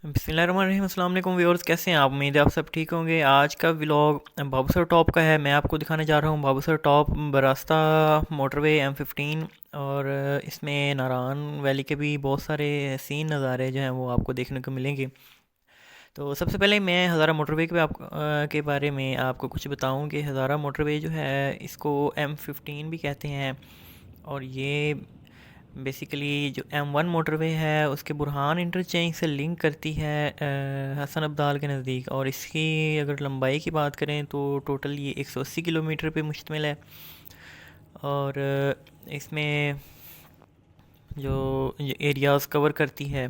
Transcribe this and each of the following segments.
बिस्मिल्लाहिर्रहमानिर्रहीम। अस्सलाम वालेकुम व्यूअर्स, कैसे हैं आप? उम्मीद है आप सब ठीक होंगे। आज का व्लॉग बाबूसर टॉप का है। मैं आपको दिखाने जा रहा हूँ बाबूसर टॉप बरास्ता मोटरवे M15। और इसमें नारान वैली के भी बहुत सारे सीन नज़ारे जो हैं वो आपको देखने को मिलेंगे। तो सबसे पहले मैं हज़ारा मोटरवे के बारे में आपको कुछ बताऊँ कि हज़ारा मोटरवे जो है इसको M15 भी कहते हैं। और ये बेसिकली जो M1 मोटरवे है उसके बुरहान इंटरचेंज से लिंक करती है हसन अब्दाल के नज़दीक। और इसकी अगर लंबाई की बात करें तो टोटल ये 180 किलोमीटर पे मुश्तमिल है। और इसमें जो ये एरियाज़ कवर करती है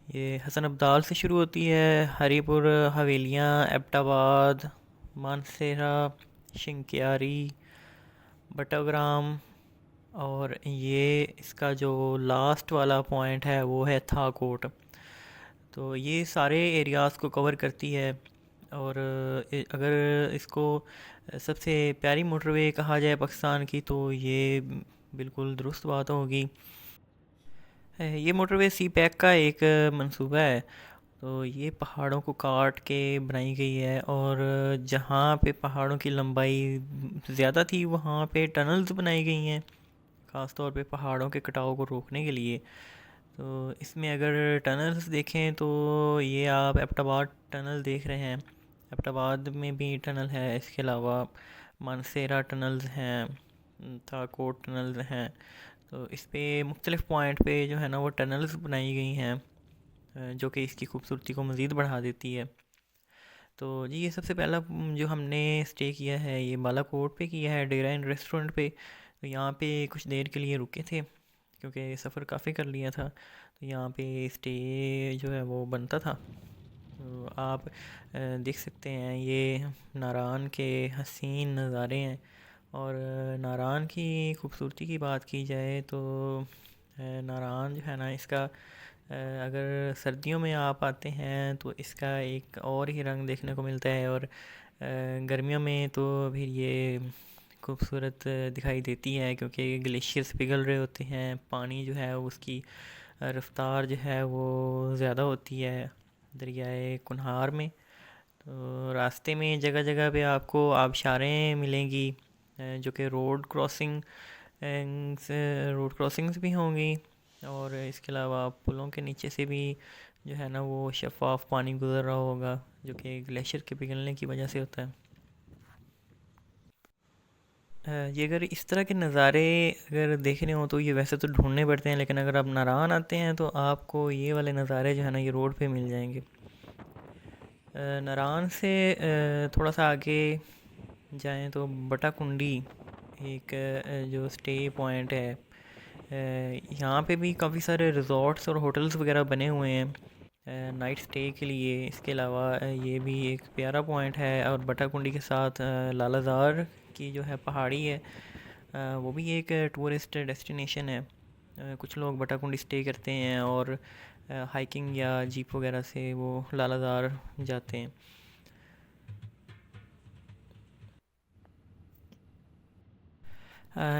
ये हसन अब्दाल से शुरू होती है। हरीपुर, हवेलियाँ, एबटाबाद, मानसेरा, शिंक्यारी, बटाग्राम। और ये इसका जो लास्ट वाला पॉइंट है वो है थाकोट। तो ये सारे एरियाज़ को कवर करती है। और अगर इसको सबसे प्यारी मोटरवे कहा जाए पाकिस्तान की तो ये बिल्कुल दुरुस्त बात होगी। ये मोटरवे सी पैक का एक मंसूबा है। तो ये पहाड़ों को काट के बनाई गई है। और जहाँ पे पहाड़ों की लंबाई ज़्यादा थी वहाँ पे टनल्स बनाई गई हैं, ख़ास तौर पे पहाड़ों के कटाव को रोकने के लिए। तो इसमें अगर टनल्स देखें तो ये आप एबटाबाद टनल देख रहे हैं। एबटाबाद में भी टनल है। इसके अलावा मानसेरा टनल्स हैं, थाकोट टनल्स हैं। तो इस पे मुख्तलिफ़ पॉइंट पे जो है ना वो टनल्स बनाई गई हैं, जो कि इसकी खूबसूरती को मज़ीद बढ़ा देती है। तो जी ये सबसे पहला जो हमने स्टे किया है ये बालाकोट पे किया है, डेरा इन रेस्टोरेंट पे। तो यहाँ पे कुछ देर के लिए रुके थे क्योंकि सफ़र काफ़ी कर लिया था। तो यहाँ पे स्टे जो है वो बनता था। तो आप देख सकते हैं ये नारान के हसीन नज़ारे हैं। और नारान की खूबसूरती की बात की जाए तो नारान जो है ना इसका अगर सर्दियों में आप आते हैं तो इसका एक और ही रंग देखने को मिलता है। और गर्मियों में तो फिर ये खूबसूरत दिखाई देती है क्योंकि ग्लेशियर्स पिघल रहे होते हैं। पानी जो है उसकी रफ्तार जो है वो ज़्यादा होती है दरियाए कुनहार में। तो रास्ते में जगह जगह पे आपको आबशारें मिलेंगी, जो कि रोड क्रॉसिंग्स भी होंगी। और इसके अलावा पुलों के नीचे से भी जो है ना वो शफ़ाफ पानी गुज़र रहा होगा, जो कि ग्लेशियर के पिघलने की वजह से होता है। ये अगर इस तरह के नज़ारे अगर देखने हो तो ये वैसे तो ढूंढने पड़ते हैं, लेकिन अगर आप नारायण आते हैं तो आपको ये वाले नज़ारे जो है ना ये रोड पे मिल जाएंगे। नारायण से थोड़ा सा आगे जाएं तो बटा कुंडी एक जो स्टे पॉइंट है, यहाँ पे भी काफ़ी सारे रिजॉर्ट्स और होटल्स वगैरह बने हुए हैं नाइट स्टे के लिए। इसके अलावा ये भी एक प्यारा पॉइंट है। और बटा कुंडी के साथ लालाजार की जो है पहाड़ी है, वो भी एक टूरिस्ट डेस्टिनेशन है। कुछ लोग बटा कुंडी स्टे करते हैं और हाइकिंग या जीप वगैरह से वो लालाजार जाते हैं।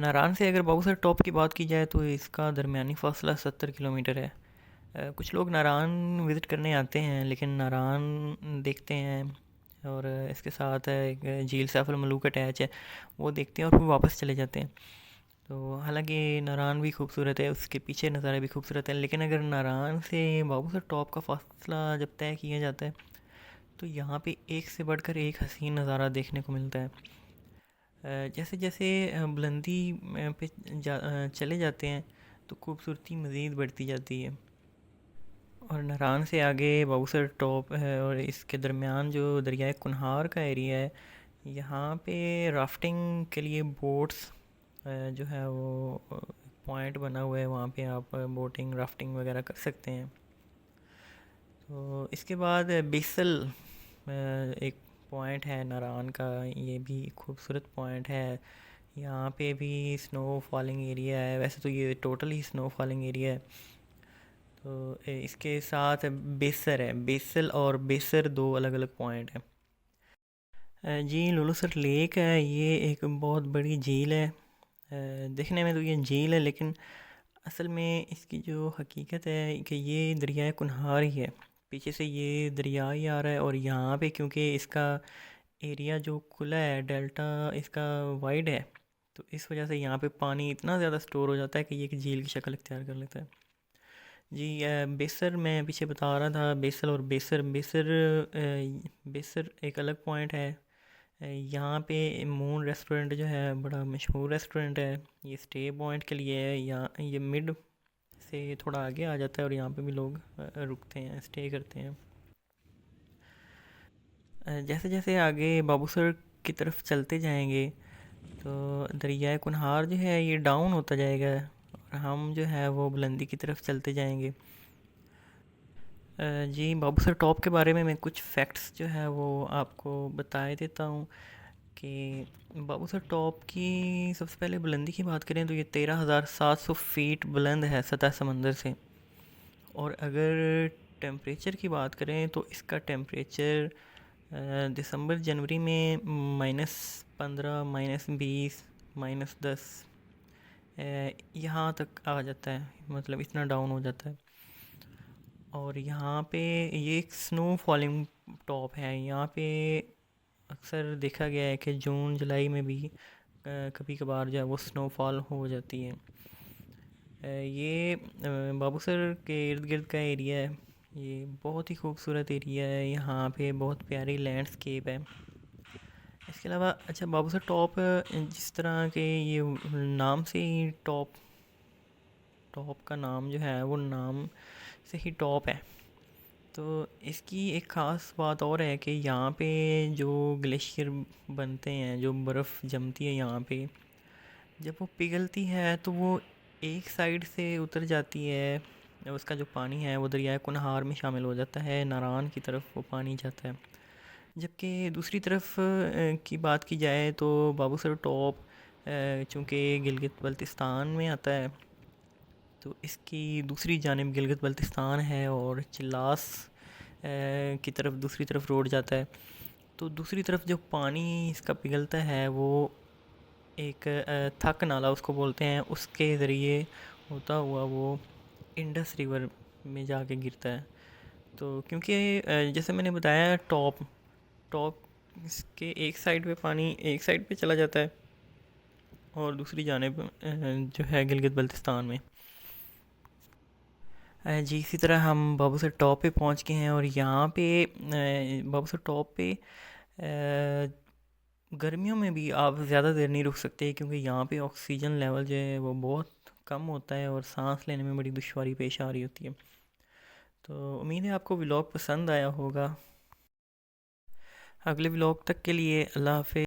नारायण से अगर बाबूसर टॉप की बात की जाए तो इसका दरमियानी फ़ासला 70 किलोमीटर है। कुछ लोग नारायण विज़िट करने आते हैं लेकिन नारायण देखते हैं और इसके साथ एक झील सैफुल मलूक अटैच है, वो देखते हैं और फिर वापस चले जाते हैं। तो हालांकि नारायण भी खूबसूरत है, उसके पीछे नज़ारे भी खूबसूरत है, लेकिन अगर नारायण से बाबूसर टॉप का फासला जब तय किया जाता है तो यहाँ पे एक से बढ़कर एक हसीन नज़ारा देखने को मिलता है। जैसे जैसे बुलंदी पे चले जाते हैं तो खूबसूरती मज़ीद बढ़ती जाती है। और नारायण से आगे बाबूसर टॉप है और इसके दरमियान जो दरियाए कुनहार का एरिया है, यहाँ पे राफ्टिंग के लिए बोट्स जो है वो पॉइंट बना हुआ है, वहाँ पे आप बोटिंग राफ्टिंग वगैरह कर सकते हैं। तो इसके बाद बिसल एक पॉइंट है नारायण का, ये भी खूबसूरत पॉइंट है। यहाँ पे भी स्नो फॉलिंग एरिया है, वैसे तो ये टोटल ही स्नो फॉलिंग एरिया है। तो इसके साथ बेसर है, बेसल और बेसर दो अलग अलग पॉइंट हैं। जी लुलुसर लेक है, ये एक बहुत बड़ी झील है। देखने में तो ये झील है लेकिन असल में इसकी जो हकीकत है कि ये दरियाए कुनहार ही है। पीछे से ये दरिया ही आ रहा है, और यहाँ पे क्योंकि इसका एरिया जो खुला है, डेल्टा इसका वाइड है, तो इस वजह से यहाँ पे पानी इतना ज़्यादा स्टोर हो जाता है कि ये एक झील की शक्ल इख्तियार कर लेता है। जी, बेसर मैं पीछे बता रहा था, बेसल और बेसर बेसर बेसर एक अलग पॉइंट है। यहाँ पे मून रेस्टोरेंट जो है बड़ा मशहूर रेस्टोरेंट है, ये स्टे पॉइंट के लिए है। यहाँ ये मिड से थोड़ा आगे आ जाता है और यहाँ पे भी लोग रुकते हैं, स्टे करते हैं। जैसे जैसे आगे बाबूसर की तरफ चलते जाएंगे तो दरियाए कुनहार जो है ये डाउन होता जाएगा, और हम जो है वो बुलंदी की तरफ चलते जाएंगे। जी, बाबूसर टॉप के बारे में मैं कुछ फैक्ट्स जो है वो आपको बताए देता हूँ कि बाबूसर टॉप की सबसे पहले बुलंदी की बात करें तो ये 13,700 फीट बुलंद है सतह समंदर से। और अगर टेम्परेचर की बात करें तो इसका टेम्परेचर दिसंबर जनवरी में -15, -20, -10 यहाँ तक आ जाता है, मतलब इतना डाउन हो जाता है। और यहाँ पे ये एक स्नो फॉलिंग टॉप है। यहाँ पे अक्सर देखा गया है कि जून जुलाई में भी कभी कभार जो है वो स्नोफॉल हो जाती है। ये बाबूसर के इर्द गिर्द का एरिया है। ये बहुत ही खूबसूरत एरिया है, यहाँ पे बहुत प्यारी लैंडस्केप है। इसके अलावा अच्छा, बाबूसर टॉप जिस तरह के ये नाम से ही टॉप टॉप का नाम जो है वो नाम से ही टॉप है। तो इसकी एक ख़ास बात और है कि यहाँ पे जो ग्लेशियर बनते हैं, जो बर्फ़ जमती है यहाँ पे, जब वो पिघलती है तो वो एक साइड से उतर जाती है। उसका जो पानी है वो दरियाए कुनहार में शामिल हो जाता है, नारान की तरफ वो पानी जाता है। जबकि दूसरी तरफ की बात की जाए तो बाबूसर टॉप चूँकि गिलगित बल्तिस्तान में आता है, तो इसकी दूसरी जानिब गिलगित बल्तिस्तान है और चिल्लास की तरफ दूसरी तरफ रोड जाता है। तो दूसरी तरफ जो पानी इसका पिघलता है वो एक थक नाला उसको बोलते हैं, उसके ज़रिए होता हुआ वो इंडस रिवर में जाके गिरता है। तो क्योंकि जैसे मैंने बताया, टॉप टॉप इसके एक साइड पे पानी एक साइड पे चला जाता है और दूसरी जानिब जो है गिलगित बल्तिस्तान में। जी, इसी तरह हम बाबूसर टॉप पे पहुंच गए हैं, और यहाँ पे बाबूसर टॉप पे गर्मियों में भी आप ज़्यादा देर नहीं रुक सकते, क्योंकि यहाँ पे ऑक्सीजन लेवल जो है वो बहुत कम होता है और सांस लेने में बड़ी दुश्वारी पेश आ रही होती है। तो उम्मीद है आपको व्लॉग पसंद आया होगा। अगले व्लॉग तक के लिए अल्लाह हाफ़िज़।